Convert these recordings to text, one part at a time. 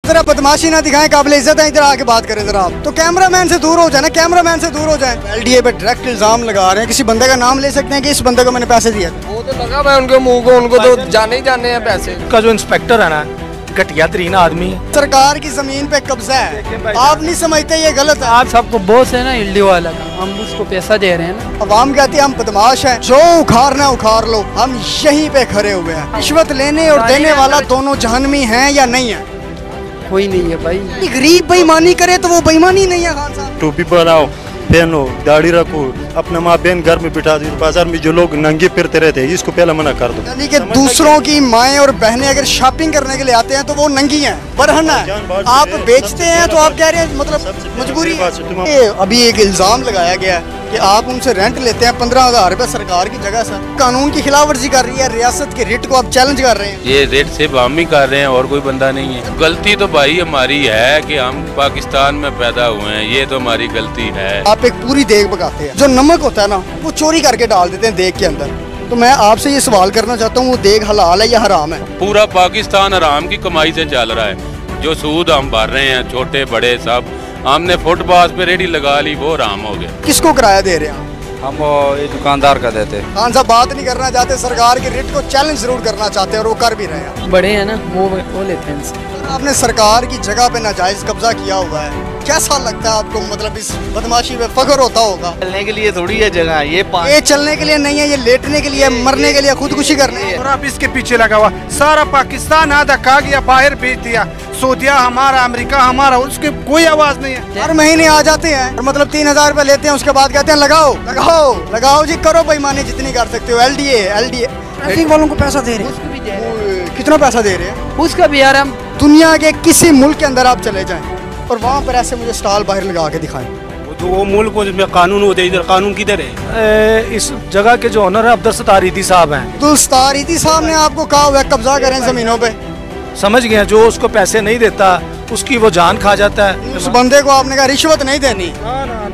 जरा बदमाशी ना दिखाएं, काबिल इज्जत है, इधर आके बात करें जरा आप। तो कैमरामैन से दूर हो जाए ना, कैमरामैन से दूर हो जाए। LDA पे डायरेक्ट इल्जाम लगा रहे हैं, किसी बंदे का नाम ले सकते हैं कि इस बंदे को मैंने पैसे दिए? वो तो लगा मैं उनके मुंह को, उनको तो जाने ही जाने हैं पैसे। का जो इंस्पेक्टर है ना, घटिया तरीन आदमी है। सरकार की जमीन पे कब्जा है, आप नहीं समझते ये गलत है? आप सबको बॉस है ना LDA वाला, हम उसको पैसा दे रहे हैं ना। अवाम कहती है हम बदमाश हैं, जो उखाड़ना उखाड़ लो, हम यहीं पे खड़े हुए हैं। रिश्वत लेने और देने वाला दोनों जहन्नमी हैं या नहीं है? कोई नहीं है भाई। गरीब बेईमानी करे तो वो बेईमानी नहीं है खान साहब। टोपी बनाओ, पहनो, दाढ़ी रखो, अपना माँ बहन घर में बिठा दो। बाजार में जो लोग नंगे फिरते रहते हैं, इसको पहले मना कर दो। यानी कि दूसरों की माएँ और बहनें अगर शॉपिंग करने के लिए आते हैं तो वो नंगी हैं, बरहन है। आप बेचते हैं तो आप कह रहे हैं मतलब मजबूरी है। अभी एक इल्जाम लगाया गया है कि आप उनसे रेंट लेते हैं 15,000 रुपए सरकार की जगह से। कानून की खिलाफ वर्जी कर रही है, रियासत के रिट को आप चैलेंज कर रहे हैं। ये रेट सिर्फ हम ही कर रहे हैं और कोई बंदा नहीं है। गलती तो भाई हमारी है कि हम पाकिस्तान में पैदा हुए हैं, ये तो हमारी गलती है। आप एक पूरी देग पकाते हैं, जो नमक होता है ना वो चोरी करके डाल देते हैं देग के अंदर। तो मैं आपसे ये सवाल करना चाहता हूँ, वो देग हलाल है या हराम है? पूरा पाकिस्तान हराम की कमाई से चल रहा है। जो सूद हम भर रहे हैं, छोटे बड़े सब, हमने फुटपाथ पे रेडी लगा ली, वो हराम हो गया। किसको किराया दे रहे हैं? हम ये दुकानदार का देते। खान साहब बात नहीं करना चाहते, सरकार की रिट को चैलेंज जरूर करना चाहते हैं और वो कर भी रहे हैं। बड़े हैं ना वो लेते हैं इनसे। आपने सरकार की जगह पे नाजायज कब्जा किया हुआ है, कैसा लगता है आपको? मतलब इस बदमाशी पे फख्र होता होगा? चलने के लिए थोड़ी है जगह, ये चलने के लिए नहीं है, ये लेटने के लिए, मरने के लिए, खुदकुशी करने है। और आप इसके पीछे लगा हुआ सारा पाकिस्तान आधा खा गया, बाहर भेज दिया। सऊदिया हमारा, अमेरिका हमारा, उसकी कोई आवाज नहीं है। हर महीने आ जाते हैं और मतलब 3,000 रुपए लेते हैं, उसके बाद कहते हैं लगाओ लगाओ लगाओ जी, करो बेईमानी जितनी कर सकते हो। LDA ट्रैफिक वालों को पैसा दे रहे हैं। कितना पैसा दे रहे हैं? उसका भी यार हम दुनिया के किसी मुल्क के अंदर आप चले जाएं और वहाँ पर ऐसे मुझे स्टॉल बाहर लगा के दिखाएं। वो मुल्क में कानून होते, इधर कानून किधर है? इस जगह के जो ऑनर है अब्दुल सत्तार ईदी साहब हैं। अब्दुल सत्तार ईदी साहब ने आपको कहा हुआ है कब्जा करें जमीनों पे? समझ गए, जो उसको पैसे नहीं देता उसकी वो जान खा जाता है। उस बंदे को आपने कहा रिश्वत नहीं देनी,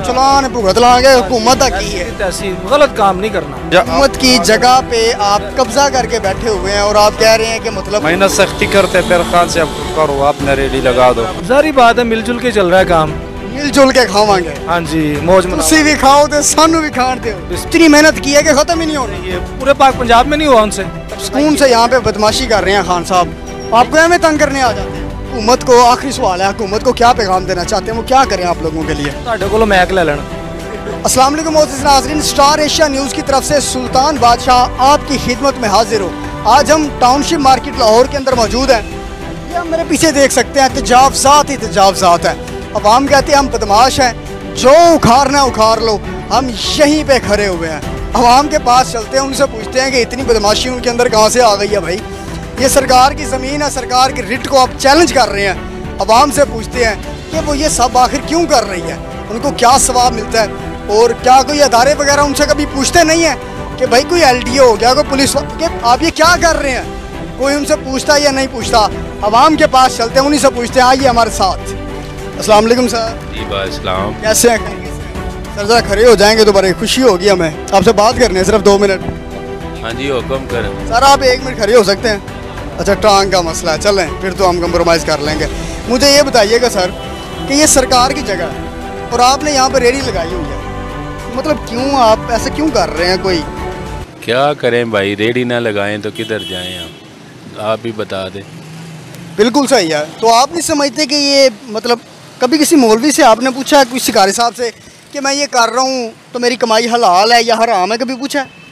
चलान भुगत लांगे, हुकूमत की है। ऐसी गलत काम नहीं करना। हुकूमत की जगह पे आप कब्जा करके बैठे हुए हैं और आप कह रहे हैं कि मतलब मेहनत सख्ती करते, फिर खान से करो, आपने रेडी लगा दो। सारी बात है, मिलजुल के चल रहा है काम, मिलजुल के खावांगे। हाँ जी, मौज तुसी भी खाओ तो सानू भी खाण दो। इतनी मेहनत की है कि खत्म ही नहीं हो रही। ये पूरे पाक पंजाब में नहीं हुआ उनसे। सुकून से यहाँ पे बदमाशी कर रहे हैं खान साहब, आपको हमें तंग करने आ जाते हैं। हुकूमत को आखिरी सवाल है, हुकूमत को क्या पैगाम देना चाहते हैं, वो क्या करें आप लोगों के लिए? मैक ले लेना। अस्सलाम वालेकुम मोअज़्ज़िज़ नाज़रीन, स्टार एशिया न्यूज़ की तरफ से सुल्तान बादशाह आपकी खिदमत में हाजिर हो। आज हम टाउनशिप मार्केट लाहौर के अंदर मौजूद हैं। ये हम मेरे पीछे देख सकते हैं, तजावज़ात ही तजावज़ात है। अवाम कहते हैं हम बदमाश हैं, जो उखाड़ना उखाड़ लो, हम यहीं पे खड़े हुए हैं। अवाम के पास चलते हैं, उनसे पूछते हैं कि इतनी बदमाशी उनके अंदर कहाँ से आ गई है भाई? ये सरकार की ज़मीन है, सरकार की रिट को आप चैलेंज कर रहे हैं। अवाम से पूछते हैं कि वो ये सब आखिर क्यों कर रही है, उनको क्या सवाब मिलता है, और क्या कोई अदारे वगैरह उनसे कभी पूछते नहीं है कि भाई कोई LDA हो गया, कोई पुलिस कि आप ये क्या कर रहे हैं? कोई उनसे पूछता या नहीं पूछता? अवाम के पास चलते हैं, उन्हीं से पूछते हैं। आइए हमारे साथ। अस्सलाम वालेकुम सर। जी वालेकुम। कैसे हैं सर? जरा खड़े हो जाएंगे तो बड़ी खुशी होगी हमें, आपसे बात करनी है सिर्फ 2 मिनट। हाँ जी हुक्म करें सर। आप 1 मिनट खड़े हो सकते हैं? अच्छा, टांग का मसला है, चलें फिर तो हम कंप्रोमाइज़ कर लेंगे। मुझे ये बताइएगा सर कि ये सरकार की जगह है और आपने यहाँ पर रेडी लगाई हुई है, मतलब क्यों आप ऐसे क्यों कर रहे हैं? कोई क्या करें भाई, रेडी ना लगाएं तो किधर जाएं आप ही बता दें। बिल्कुल सही है। तो आप नहीं समझते कि ये मतलब कभी किसी मौलवी से आपने पूछा है, कोई शिकारी साहब से कि मैं ये कर रहा हूँ तो मेरी कमाई हलाल है या हराम है, कभी पूछा है?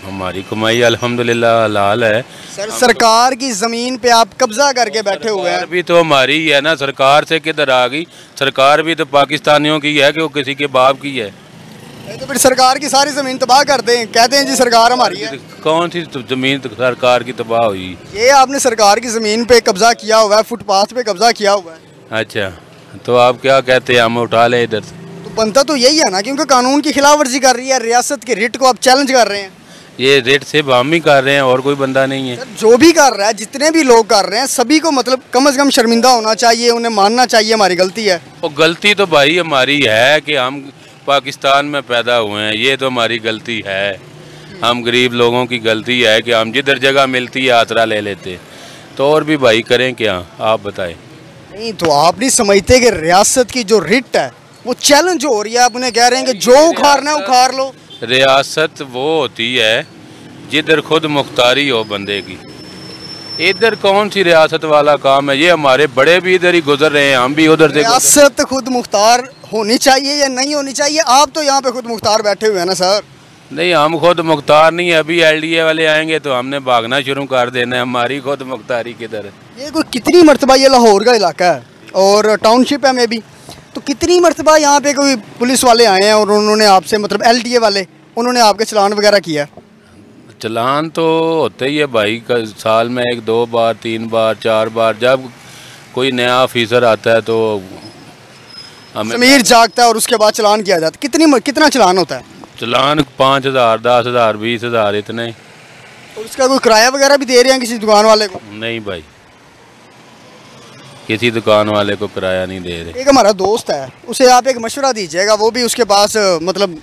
हमारी कमाई अल्हम्दुलिल्लाह हलाल है सर। सरकार की ज़मीन पे आप कब्जा करके बैठे हुए हैं। भी तो हमारी ही है ना, सरकार से किधर आ गई? सरकार भी तो पाकिस्तानियों की है कि वो किसी के बाप की है। तो फिर सरकार की सारी ज़मीन तबाह कर दें, कहते हैं जी सरकार हमारी है। कौन सी ज़मीन सरकार की तबाह हुई? ये आपने सरकार की ज़मीन पे कब्जा किया हुआ है, फुटपाथ पे कब्जा किया हुआ है। अच्छा, तो आप क्या कहते हैं हम उठा लें इधर से? तो बनता तो यही है ना, क्योंकि कानून की खिलाफ वर्जी कर रही है, रियासत के रिट को आप चैलेंज कर रहे हैं। ये रेट सिर्फ हम ही कर रहे हैं और कोई बंदा नहीं है। जो भी कर रहा है, जितने भी लोग कर रहे हैं, सभी को मतलब कम से कम शर्मिंदा होना चाहिए, उन्हें मानना चाहिए हमारी गलती है। और गलती तो भाई हमारी है कि हम पाकिस्तान में पैदा हुए हैं, ये तो हमारी गलती है। हम गरीब लोगों की गलती है कि हम जिधर जगह मिलती है आसरा ले लेते। तो और भी भाई करें क्या, आप बताएं। नहीं तो आप नहीं समझते कि रियासत की जो रिट है वो चैलेंज हो रही है, आप उन्हें कह रहे हैं कि जो उखाड़ना है उखाड़ लो। रियासत वो होती है जिधर खुद मुख्तारी हो बंदे की। इधर कौन सी रियासत वाला काम है? ये हमारे बड़े भी इधर ही गुजर रहे हैं, हम भी उधर से। रियासत खुद मुख्तार होनी चाहिए या नहीं होनी चाहिए? आप तो यहाँ पे खुद मुख्तार बैठे हुए हैं ना सर। नहीं, हम खुद मुख्तार नहीं है। अभी LDA वाले आएंगे तो हमने भागना शुरू कर देना है। हमारी खुद मुख्तारी किधर है? ये कोई कितनी मरतबा ये लाहौर का इलाका है और टाउनशिप है में भी, तो कितनी मरतबा यहाँ पे कोई पुलिस वाले आए हैं और उन्होंने आपसे मतलब LDA वाले उन्होंने आपके चलान वगैरह किया? चलान तो होते ही है भाई, साल में 1 2 बार 3 बार 4 बार। जब कोई नया ऑफिसर आता है तो हमें ज़मीर जागता है और उसके बाद चलान किया जाता है। कितना चलान होता है? चलान 5,000 10,000 20,000 इतने। और उसका कोई किराया वगैरह भी दे रहे हैं किसी दुकान वाले को? नहीं भाई, किसी दुकान वाले को किराया नहीं दे रहे। एक हमारा दोस्त है, उसे आप एक मशवरा दीजिएगा, वो भी उसके पास मतलब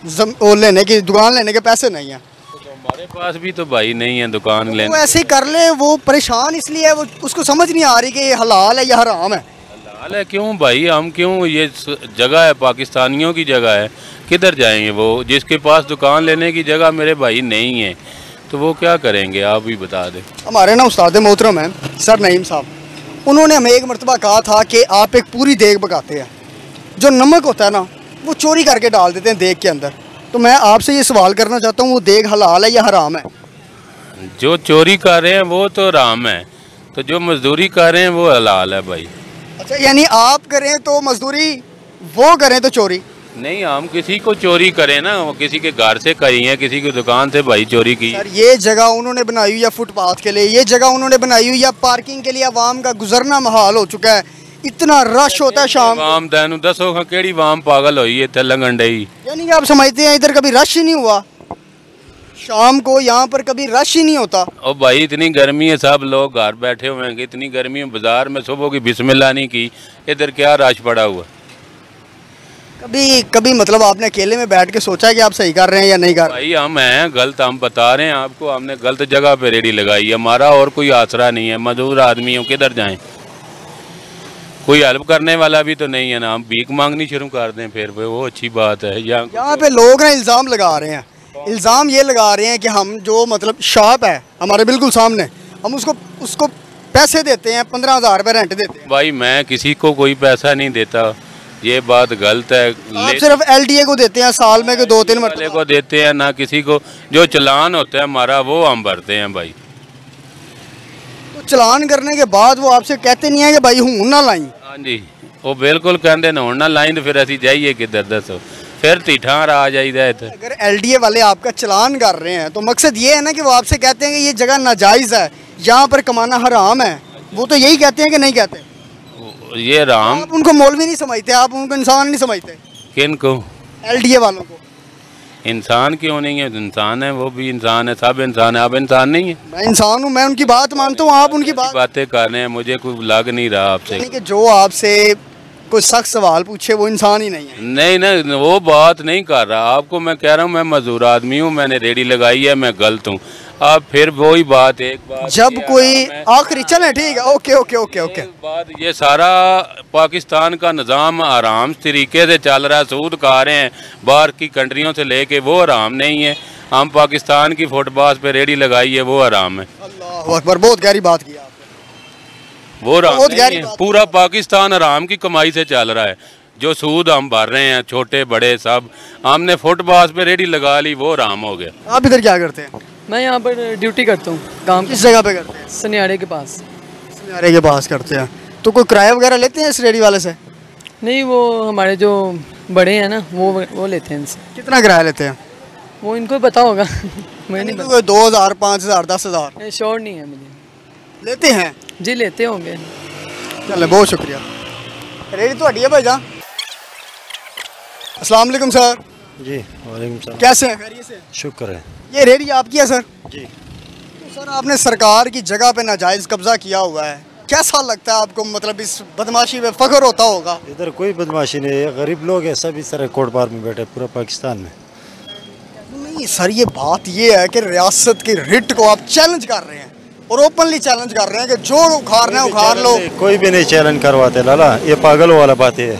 दुकान लेने के पैसे नहीं है। तो हमारे पास भी तो भाई नहीं है दुकान लेने। वो ऐसे ही कर ले, वो परेशान इसलिए है, वो उसको समझ नहीं आ रही कि ये हलाल है या हराम है। हलाल है क्यों भाई? हम क्यों? ये जगह है, पाकिस्तानियों की जगह है, किधर जाएंगे वो? जिसके पास दुकान लेने की जगह मेरे भाई नहीं है तो वो क्या करेंगे? आप भी बता दें। हमारे ना उस्ताद मोहतरम हैं सर नईम साहब, उन्होंने हमें एक मरतबा कहा था कि आप एक पूरी देग पकाते हैं, जो नमक होता है ना वो चोरी करके डाल देते हैं देग के अंदर। तो मैं आपसे ये सवाल करना चाहता हूँ, वो देग हलाल है या हराम है? जो चोरी कर रहे हैं वो तो हराम है, तो जो मजदूरी कर रहे हैं वो हलाल है भाई। अच्छा, यानी आप करें तो मजदूरी, वो करें तो चोरी? नहीं, हम किसी को चोरी करें ना, वो किसी के घर से करी है, किसी की दुकान से भाई चोरी की। सर ये जगह उन्होंने बनाई हुई है फुटपाथ के लिए, ये जगह उन्होंने बनाई हुई है पार्किंग के लिए, आवाम का गुजरना महाल हो चुका है, इतना रश होता है शाम। वाम तैनू दसो केड़ी वाम पागल हुई है लंघन डई। यानी कि आप समझते हैं इधर कभी रश ही नहीं हुआ? शाम को यहाँ पर कभी रश ही नहीं होता? ओ भाई, इतनी गर्मी है, सब लोग घर बैठे हुए हैं, इतनी गर्मी में बाजार में सुबह की बिस्मिल्लाह नहीं की, इधर क्या रश पड़ा हुआ? कभी मतलब आपने अकेले में बैठ के सोचा कि आप सही कर रहे हैं या नहीं कर रहे? भाई हम हैं गलत, हम बता रहे हैं आपको, हमने गलत जगह पे रेडी लगाई है, हमारा और कोई आसरा नहीं है, मजदूर आदमी हो, किधर जाएं? कोई हेल्प करने वाला भी तो नहीं है ना, हम भीख मांगनी शुरू कर दें फिर वो अच्छी बात है? यहाँ पे लोग ना इल्ज़ाम लगा रहे हैं, इल्ज़ाम ये लगा रहे हैं कि हम जो मतलब शॉप है हमारे बिल्कुल सामने, हम उसको पैसे देते हैं, 15,000 रुपये रेंट देते हैं। भाई मैं किसी को कोई पैसा नहीं देता, ये बात गलत है। आप सिर्फ LDA को देते हैं, साल में 2-3 मरतबा को देते हैं ना, किसी को जो चलान होता है हमारा वो हम भरते हैं भाई। तो चलान करने के बाद वो आपसे कहते नहीं है कि भाई हूं ना लाई? हाँ जी, वो बिल्कुल कहते ना हूं ना लाई, तो फिर असी जाइए किधर दसो, फिर तीठार आ जाइए। अगर LDA वाले आपका चलान कर रहे हैं तो मकसद ये है ना कि वो आपसे कहते हैं कि ये जगह नाजायज़ है, यहाँ पर कमाना हराम है, वो तो यही कहते हैं कि नहीं कहते? ये राम, आप उनको मौलवी नहीं समझते, आप उनको इंसान नहीं समझते? किन को? LDA वालों को। इंसान क्यों नहीं है? इंसान है, वो भी इंसान है, सब इंसान है। आप इंसान नहीं है? मैं इंसान हूँ, मैं उनकी बात मानता हूँ, आप उनकी बातें कर रहे हैं, मुझे कोई लग नहीं रहा आपसे कि जो आपसे कोई सख्त सवाल पूछे वो इंसान ही नहीं है। नहीं नहीं, वो बात नहीं कर रहा, आपको मैं कह रहा हूँ मैं मजदूर आदमी हूँ, मैंने रेडी लगाई है, मैं गलत हूँ। अब फिर वही बात, एक बात जब कोई आखिरी, चले ठीक है, ओके ओके ओके ओके बात, ये सारा पाकिस्तान का निज़ाम आराम तरीके से चल रहा है, सूद खा रहे हैं बाहर की कंट्रियों से लेके, वो आराम नहीं है। हम पाकिस्तान की फुटपाथ पे रेडी लगाई है, वो आराम है। अल्लाह अकबर, बहुत गहरी बात की आपने। वो आराम नहीं है, पूरा पाकिस्तान आराम की कमाई से चल रहा है। जो सूद हम भर रहे हैं, छोटे बड़े सब, हमने फुटपाथ पे रेडी लगा ली, वो आराम हो गया। आप इधर क्या करते हैं? मैं यहाँ पर ड्यूटी करता हूँ, काम किस जगह पे करते हैं? सनियारे के पास। सनियारे के पास करते हैं, तो कोई किराया वगैरह लेते हैं इस रेडी वाले से? नहीं, वो हमारे जो बड़े हैं ना वो लेते हैं इनसे। कितना किराया लेते हैं? वो इनको पता होगा मैं नहीं पता। 2,000 5,000 10,000? श्योर नहीं है मुझे। लेते हैं जी, लेते होंगे। चले, बहुत शुक्रिया। रेडी तो हटी है भाई जान। अस्सलाम वालेकुम सर। जी वालेकुम सलाम। कैसे हैं? खैरियत से? शुक्र है। ये रेडी आपकी है सर? जी। तो सर आपने सरकार की जगह पे नाजायज़ कब्जा किया हुआ है, कैसा लगता है आपको? मतलब इस बदमाशी में फ़ख्र होता होगा? इधर कोई बदमाशी नहीं है, गरीब लोग हैं, सब इस तरह कोर्ट बार में बैठे पूरा पाकिस्तान में। नहीं सर, ये बात ये है कि रियासत की रिट को आप चैलेंज कर रहे हैं, और ओपनली चैलेंज कर रहे हैं कि जो उखाड़ना है उखाड़ लो। कोई भी नहीं चैलेंज करवाते लाला, ये पागलों वाला बात है।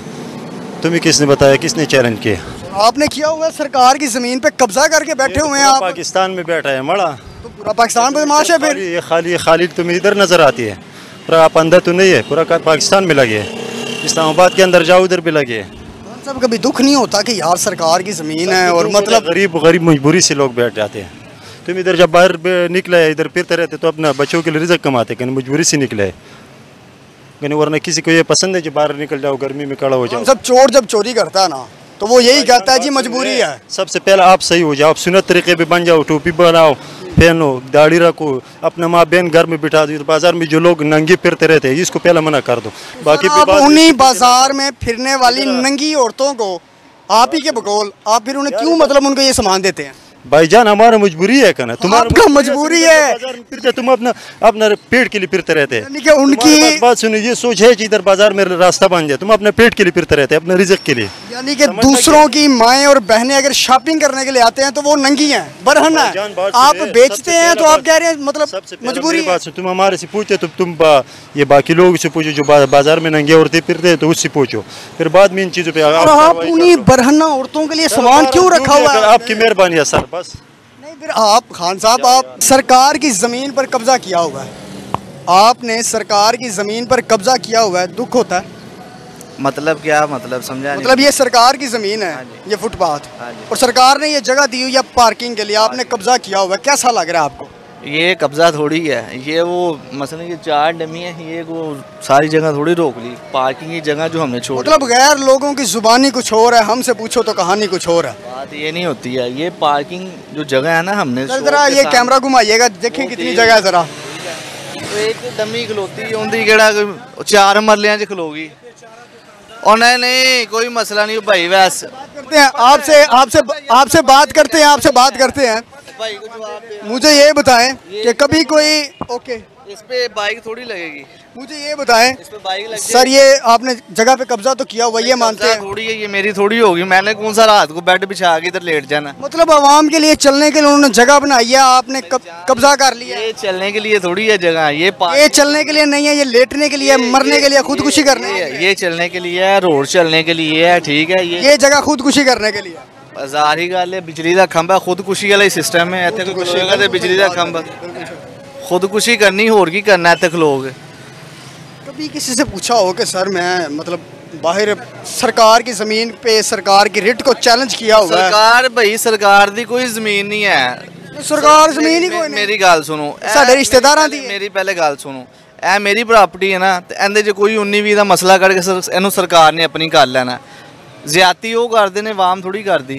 तुम्हें किसने बताया, किसने चैलेंज किया? आपने किया हुआ है, सरकार की जमीन पे कब्जा करके बैठे हुए हैं आप। पाकिस्तान में बैठा है मड़ा, तो पूरा पाकिस्तान बदमाश है फिर। ये खाली तुम्हें इधर नजर आती है, पूरा आप अंदर तो नहीं है, पूरा पाकिस्तान में लगे है। इस्लामाबाद के अंदर जाओ, उधर भी लगे है। सब कभी दुख नहीं होता कि यार सरकार की जमीन है और मतलब गरीब मजबूरी से लोग बैठ जाते हैं। तुम इधर जब बाहर निकले इधर फिरते रहते तो अपना बच्चों के लिए रिज़्क कमाते, कहीं मजबूरी से निकले, कहीं वरना किसी को ये पसंद है कि बाहर निकल जाओ, गर्मी में खड़ा हो जाओ। सब चोर जब चोरी करता है ना तो वो यही कहता है जी मजबूरी है। सबसे पहले आप सही हो जाओ, आप सुन्नत तरीके पे बन जाओ, टोपी बनाओ, पहनो, दाढ़ी रखो, अपना माँ बहन घर में बिठा दो। बाजार में जो लोग नंगे फिरते रहते हैं इसको पहले मना कर दो। बाकी आप उन्हीं बाजार में फिरने वाली नंगी औरतों को आप ही के बकौल आप फिर उन्हें क्यों मतलब उनको ये सामान देते हैं? भाईजान हमारा मजबूरी है कहना, आपका मजबूरी है। फिरते तुम अपना पेट के लिए फिरते रहते हैं। उनकी बात सुनो, ये सोच है कि इधर बाजार में रास्ता बन जाए, तुम अपने पेट के लिए फिरते रहते हैं, अपने रिज़्क के लिए। यानी कि दूसरों की माएँ और बहनें अगर शॉपिंग करने के लिए आते हैं तो वो नंगी हैं, बरहन है। आप बेचते हैं तो आप कह रहे हैं मतलब मजबूरी है। तुम हमारे से पूछते तो तुम ये बाकी लोग से पूछो जो बाजार में नंगे औरतें फिरते हैं तो उससे पूछो, फिर बाद में इन चीज़ों पे आप उन्हीं बरहना औरतों के लिए सामान क्यों रखा हुआ है? आपकी मेहरबानी है सर, बस। फिर आप खान साहब आप सरकार की ज़मीन पर कब्जा किया हुआ है, आपने सरकार की ज़मीन पर कब्जा किया हुआ है, दुख होता है? मतलब क्या मतलब समझा नहीं। मतलब ये सरकार की ज़मीन है, ये फुटपाथ, और सरकार ने ये जगह दी हुई है पार्किंग के लिए, आपने कब्जा किया हुआ है, कैसा लग रहा है आपको? ये कब्जा थोड़ी है, ये वो मसलन ये 4 डमी है, ये वो सारी जगह थोड़ी रोक ली, पार्किंग की जगह जो हमने छोड़ी। मतलब गैर लोगों की जुबानी कुछ और है, हमसे पूछो तो कहानी कुछ और है। बात ये नहीं होती है, ये पार्किंग जो जगह है ना हमने जरा ये कैमरा घुमाइएगा, देखें कितनी जगह है जरा। तो एक डमी खलोती उनकी केड़ा 4 मरलियां च खलोगी। और नहीं कोई मसला नहीं भाई, वैसे करते हैं आपसे बात करते हैं। मुझे ये बताएं कि कभी कोई इस पे बाइक थोड़ी लगेगी, मुझे ये बताएं इस पे बाइक लग सर, ये आपने जगह पे कब्जा तो किया हुआ, ये मानते हैं? थोड़ी है, ये मेरी थोड़ी होगी, मैंने कौन सा रात को बेड बिछा के इधर लेट जाना। मतलब आवाम के लिए चलने के लिए उन्होंने जगह बनाई है, आपने कब्जा कर लिया। ये चलने के लिए थोड़ी है जगह, ये चलने के लिए नहीं है, ये लेटने के लिए, मरने के लिए, खुदकुशी करने के लिए। ये चलने के लिए है, रोड चलने के लिए है, ठीक है। ये जगह खुदकुशी करने के लिए ਜ਼ਾਹਰੀ ਗੱਲ ਹੈ, ਬਿਜਲੀ ਦਾ ਖੰਭਾ ਖੁਦਕੁਸ਼ੀ ਵਾਲਾ ਹੀ ਸਿਸਟਮ ਹੈ ਇੱਥੇ। ਕੋਈ ਖਲੋਏਗਾ ਤੇ ਬਿਜਲੀ ਦਾ ਖੰਭਾ ਖੁਦਕੁਸ਼ੀ ਕਰਨੀ, ਹੋਰ ਕੀ करना ਇੱਥੇ खलो के। कभी किसी से पूछा हो कि सर मैं मतलब बाहर सरकार की ज़मीन पे सरकार की रिट को चैलेंज किया होगा? सरकार भाई सरकार दी कोई ज़मीन नहीं है, सरकार ज़मीन ही कोई नहीं। मेरी गल सुनो, साडे रिश्तेदारां दी मेरी पहले गल सुनो, ਇਹ मेरी प्रॉपर्टी है ना, ਤੇ ਇਹਦੇ 'ਚ ਕੋਈ 19-20 ਦਾ ਮਸਲਾ ਕਰਕੇ ਇਹਨੂੰ ਸਰਕਾਰ ਨੇ ਆਪਣੀ ਕਰ ਲੈਣਾ। ਜ਼ਿਆਦਤੀ ਉਹ ਕਰਦੇ ਨੇ, ਆਵਾਮ ਥੋੜੀ ਕਰਦੀ।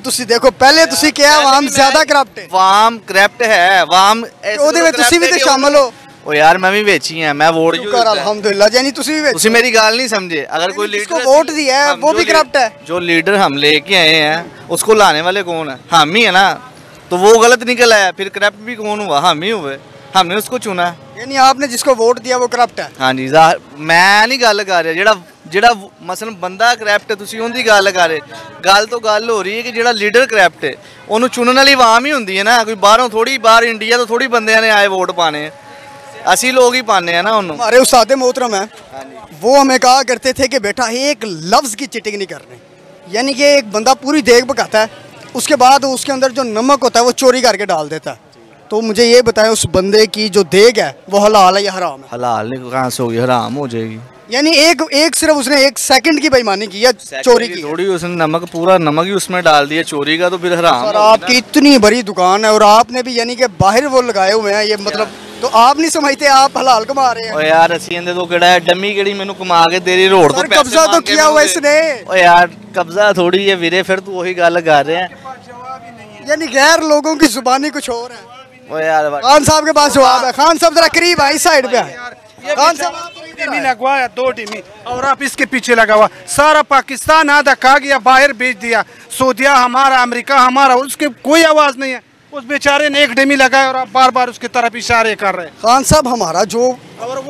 ਤੁਸੀਂ ਦੇਖੋ ਪਹਿਲੇ ਤੁਸੀਂ ਕਿਹਾ ਆਵਾਮ ਜ਼ਿਆਦਾ ਕਰਪਟ ਹੈ। ਆਵਾਮ ਕਰਪਟ ਹੈ, ਆਵਾਮ ਉਹਦੇ ਵਿੱਚ ਤੁਸੀਂ ਵੀ ਤੇ ਸ਼ਾਮਲ ਹੋ। ओ यार मैं भी बेची है, मैं वोट अल्हम्दुलिल्लाह, यानी तुसी भी तुसी मेरी गाल नहीं समझे। अगर कोई लीडर जिसको वोट दिया है वो भी करप्ट है। जो लीडर हम लेके आए हैं उसको लाने वाले कौन है? हम ही है ना, तो वो गलत निकल आया, फिर करप्ट भी कौन हुआ? हम ही हुए, हमने उसको चुना। यानी आपने जिसको वोट दिया वो करप्ट है? हाँ जी, मैं नहीं गल कर रहा, ਜਿਹੜਾ ਮਸਲਨ ਬੰਦਾ ਕਰੈਪਟ ਹੈ ਤੁਸੀਂ ਉਹਦੀ ਗੱਲ ਕਰ ਰਹੇ। ਗੱਲ ਤੋਂ ਗੱਲ ਹੋ ਰਹੀ ਹੈ ਕਿ ਜਿਹੜਾ ਲੀਡਰ ਕਰੈਪਟ ਹੈ ਉਹਨੂੰ ਚੁਣਨ ਵਾਲੀ ਆਵਾਮ ਹੀ ਹੁੰਦੀ ਹੈ ਨਾ, ਕੋਈ ਬਾਹਰੋਂ ਥੋੜੀ, ਬਾਹਰ ਇੰਡੀਆ ਤੋਂ ਥੋੜੀ ਬੰਦਿਆਂ ਨੇ ਆਏ वोट पाने, ਅਸੀਂ लोग ही पाने हैं ना उन्होंने। हमारे उस्ताद मोहतरम है, वो हमें कहा करते थे कि बेटा एक लफ्ज़ की चिटिंग नहीं करनी। यानी कि एक बंदा पूरी देग पकाता है, उसके बाद उसके अंदर जो नमक होता है वो चोरी करके डाल देता है। तो मुझे ये बताएं उस बंदे की जो देग है वो हलाल है या हराम है? हलाल नहीं, कहाँ से होगी, हराम हो जाएगी। यानी एक सिर्फ उसने 1 सेकंड की बेईमानी की है, चोरी की थोड़ी, उसने नमक, पूरा नमक ही उसमें डाल दिया, चोरी का तो फिर हराम। और आपकी इतनी बड़ी दुकान है और आपने भी यानी कि बाहर वो लगाए हुए हैं, ये मतलब तो आप नहीं समझते आप हलाल कमा रहे हैं? ओ यार ਅਸੀਂ ਇਹਦੇ ਤੋਂ ਕਿਹੜਾ ਡੰਮੀ ਕਿਹੜੀ ਮੈਨੂੰ ਕਮਾ ਕੇ ਤੇਰੀ ਰੋਡ ਤੋਂ ਪੈਸੇ कब्जा तो किया हुआ इसने। ओ यार कब्जा थोड़ी है वीरे, फिर तू वही गल कर रहे हैं। यानी गैर लोगों की जुबानी कुछ और है। ओ यार खान साहब के पास जवाब है। खान साहब जरा करीब है, इस साइड पे है। खान साहब टीमी लगवाया, 2 टीमी, और आप इसके पीछे लगा हुआ। सारा पाकिस्तान आधा खा गया, बाहर बेच दिया। सऊदिया हमारा, अमेरिका हमारा, उसके कोई आवाज़ नहीं है। उस बेचारे ने एक डेमी लगाया और आप बार बार उसकी तरफ इशारे कर रहे हैं। खान साहब हमारा जो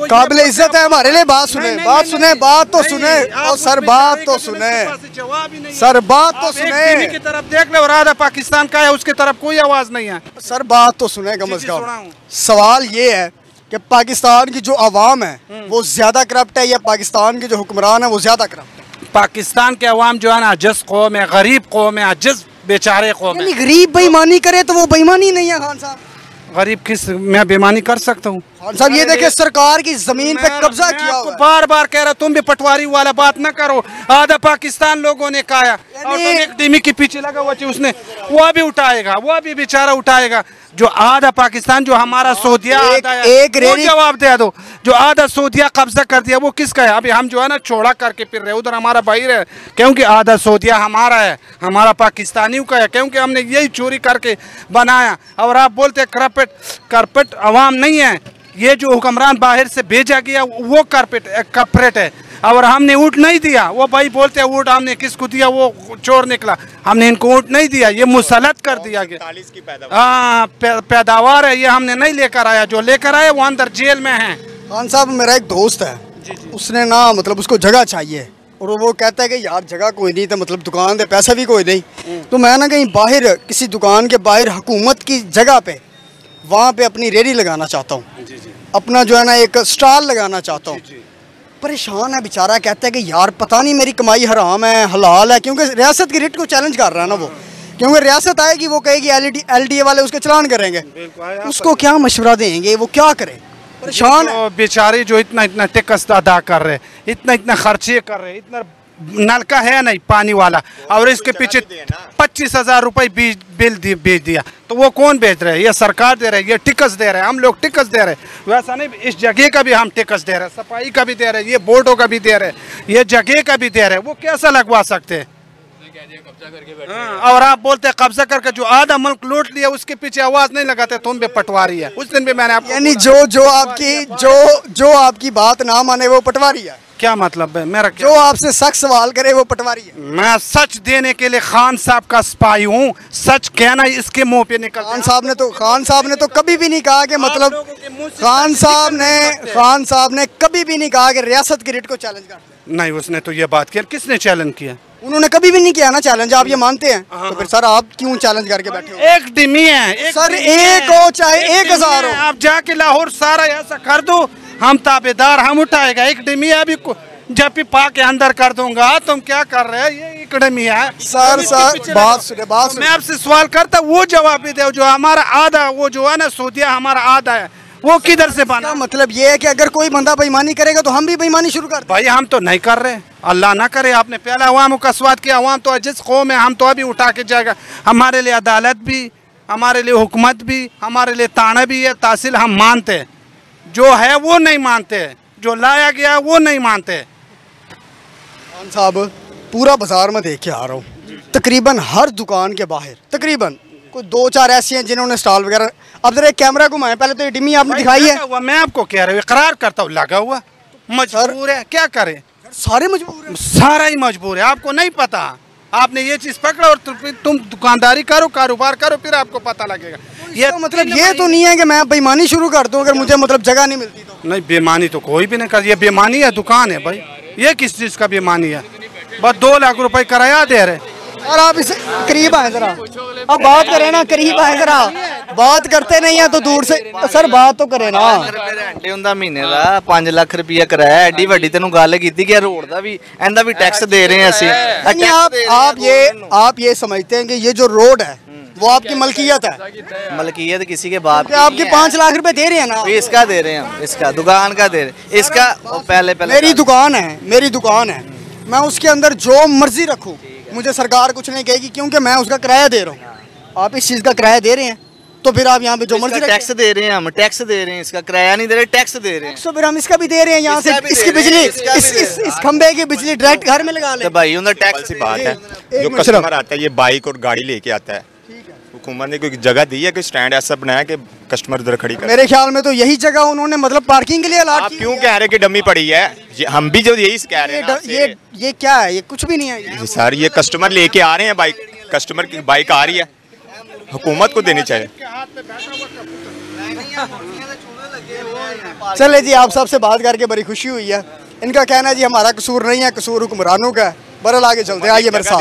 काबिल इज्जत है हमारे लिए बात सुने, बात सुने, बात तो सुने और सर बात तो सुने, सर बात तो सुने। की तरफ देख ले और आधा पाकिस्तान का है, उसकी तरफ कोई आवाज नहीं है। सर बात तो सुने कम से कम। सवाल ये है कि पाकिस्तान की जो आवाम है वो ज्यादा करप्ट है या पाकिस्तान के जो हुक्मरान है वो ज्यादा करप्ट है? पाकिस्तान के अवाम जो है ना जिस कौम है, गरीब कौम है, जिस बेचारे कौम है। गरीब बेईमानी करे तो वो बेईमानी नहीं है खान साहब। गरीब किस मैं बेईमानी कर सकता हूँ? खान साहब ये देखिए सरकार की जमीन पे कब्जा किया हुआ है। बार बार कह रहा तुम भी पटवारी वाला बात ना करो। आधा पाकिस्तान लोगों ने कहा और तुम एक डिमी के पीछे लगा हुआ उसने वो भी उठाएगा, वो भी बेचारा उठाएगा। जो आधा पाकिस्तान जो हमारा सऊदिया एक जवाब दे दो, जो आधा सऊदिया कब्जा कर दिया वो किसका है? अभी हम जो है ना छोड़ा करके फिर रहे, उधर हमारा भाई रहे, क्योंकि आधा सऊदिया हमारा है, हमारा पाकिस्तानियों का है, क्योंकि हमने यही चोरी करके बनाया। और आप बोलते कारपेट अवाम नहीं है, ये जो हुक्मरान बाहर से भेजा गया वो कारपेट है। और हमने ऊँट नहीं दिया, वो भाई बोलते हैं ऊँट हमने किसको दिया, वो चोर निकला, हमने इनको ऊँट नहीं दिया, ये मुसलत कर दिया गया। हाँ पैदावार है, ये हमने नहीं लेकर आया, जो लेकर आया वो अंदर जेल में है। खान साहब मेरा एक दोस्त है, उसने ना मतलब उसको जगह चाहिए और वो कहता है कि यार जगह कोई नहीं, तो मतलब दुकान दे पैसा भी कोई नहीं, तो मैं ना कहीं बाहर किसी दुकान के बाहर हुकूमत की जगह पे वहाँ पे अपनी रेहड़ी लगाना चाहता हूँ, अपना जो है ना एक स्टॉल लगाना चाहता हूँ। परेशान है बेचारा, कहता है कि यार पता नहीं मेरी कमाई हराम है हलाल है, क्योंकि रियासत की रिट को चैलेंज कर रहा है ना वो, क्योंकि रियासत आएगी वो कहेगी LDA वाले उसके चलान करेंगे, उसको क्या मशवरा देंगे, वो क्या करे? परेशान बेचारे जो इतना टैक्स अदा कर रहे, इतना खर्चे कर रहे, इतना नलका है नहीं पानी वाला, और इसके पीछे 25,000 रुपए बिल भेज दिया, तो वो कौन भेज रहे हैं? ये सरकार दे रहे है, ये टिकस दे रहे हैं, हम लोग टिकस दे रहे हैं। वैसा नहीं, इस जगह का भी हम टिकस दे रहे हैं, सफाई का भी दे रहे हैं, ये बोर्डों का भी दे रहे हैं, ये जगह का भी दे रहे हैं, वो कैसा लगवा सकते हैं? और आप बोलते हैं कब्जा करके जो आधा मुल्क लूट लिया उसके पीछे आवाज नहीं लगाते, तुम भी पटवारी है। उस दिन भी मैंने आपको यानी जो आपकी बात ना माने वो पटवारी है? क्या मतलब है मेरा? जो आपसे सख्त सवाल करे वो पटवारी है? मैं सच देने के लिए खान साहब का सिपाही हूँ, सच कहना इसके मुंह पे निकल। खान साहब ने तो कभी भी नहीं कहा कि मतलब खान साहब ने कभी भी नहीं कहा कि रियासत की रिट को चैलेंज कर। नहीं, उसने तो ये बात किया। किसने चैलेंज किया? उन्होंने कभी भी नहीं किया ना चैलेंज, आप ये मानते हैं? तो फिर सर आप क्यों चैलेंज करके बैठे हो? एक डिमी है सर, एक हो चाहे 1,000 हो, आप जाके लाहौर सारा ऐसा कर दो, हम ताबेदार, हम उठाएगा। एक डिमी अभी जब भी पा के अंदर कर दूंगा। तुम क्या कर रहे हो? ये एक डिमी है सर। बात सुने। मैं आपसे सवाल करता, वो जवाब भी दो। जो हमारा आधा वो जो है ना सऊदिया हमारा आधा है, वो किधर से बना? मतलब ये है कि अगर कोई बंदा बेईमानी करेगा तो हम भी बेईमानी शुरू कर। भाई हम तो नहीं कर रहे, अल्लाह ना करे। आपने पहले अवाम का स्वाद किया, अवाम तो जिस कौम है हम तो अभी उठा के जाएगा। हमारे लिए अदालत भी, हमारे लिए हुकूमत भी, हमारे लिए ताना भी है, तहसील हम मानते हैं। जो है वो नहीं मानते, जो लाया गया वो नहीं मानते। खान साहब पूरा बाजार में देख के आ रहा हूँ, तकरीबन हर दुकान के बाहर तकरीबन कोई 2-4 ऐसी हैं जिन्होंने स्टॉल वगैरह। अब जरा कैमरा घुमाएं, पहले तो ये डिमी आपने दिखाई है। मैं आपको कह रहा हूँ, इकरार करता हूँ, लगा हुआ मजबूर है, क्या करे? सारे मजबूर हैं, सारा ही मजबूर है। आपको नहीं पता, आपने ये चीज पकड़ा और तुम दुकानदारी करो, कारोबार करो, फिर आपको पता लगेगा। ये मतलब ये तो नहीं है कि मैं बेईमानी शुरू कर दूं अगर मुझे मतलब जगह नहीं मिलती तो? नहीं, बेईमानी तो कोई भी नहीं कर। ये बेईमानी है, दुकान है भाई, ये किस चीज का बेईमानी है? बस 2 लाख रुपए किराया दे रहे। और आप इसे करीब आए जरा, अब बात करें ना, करीब आए जरा, बात करते नहीं है तो दूर से सर बात तो करे ना। महीने का 5 लाख रुपया कराया, एडी वड्डी तेन गल की कि रोड का भी एंदा भी टैक्स दे रहे हैं। आप ये समझते हैं कि ये जो रोड है वो आपकी मलकियत है? मलकियत किसी के बाप की। आपके 5 लाख रुपए दे रहे हैं ना? इसका दे रहे हैं, इसका दुकान का दे रहे हैं, इसका पहले मेरी दुकान है, मैं उसके अंदर जो मर्जी रखूँ, मुझे सरकार कुछ नहीं कहेगी, क्योंकि मैं उसका किराया दे रहा हूँ। आप इस चीज़ का किराया दे रहे हैं तो फिर आप यहाँ पे जो मर्जी टैक्स दे रहे हैं, हम टैक्स दे रहे हैं, इसका किराया नहीं दे रहे, टैक्स दे रहे हैं। तो फिर हम इसका भी दे रहे हैं, यहाँ से इसकी बिजली, इस खंबे की बिजली डायरेक्ट घर में लगा ले भाई। उनका टैक्स की बात है, जो कस्टमर आता है ये बाइक और गाड़ी लेके आता है, हुकूमत ने कोई जगह दी है, कोई स्टैंड ऐसा बनाया कि कस्टमर उधर खड़ी कर। मेरे ख्याल में तो यही जगह उन्होंने मतलब पार्किंग के लिए अलॉट की। आप क्यों कह रहे कि डमी पड़ी है? हम भी जो यही कह रहे हैं। ये क्या है? ये कुछ भी नहीं है सर, ये कस्टमर लेके आ रहे हैं बाइक, कस्टमर की बाइक आ रही है, हुकूमत को देनी चाहिए। चले जी, आप सबसे बात करके बड़ी खुशी हुई है। इनका कहना है जी हमारा कसूर नहीं है, कसूर हुक्मरानों का है। बहरहाल आगे चलते हैं, आइए मेरे साथ।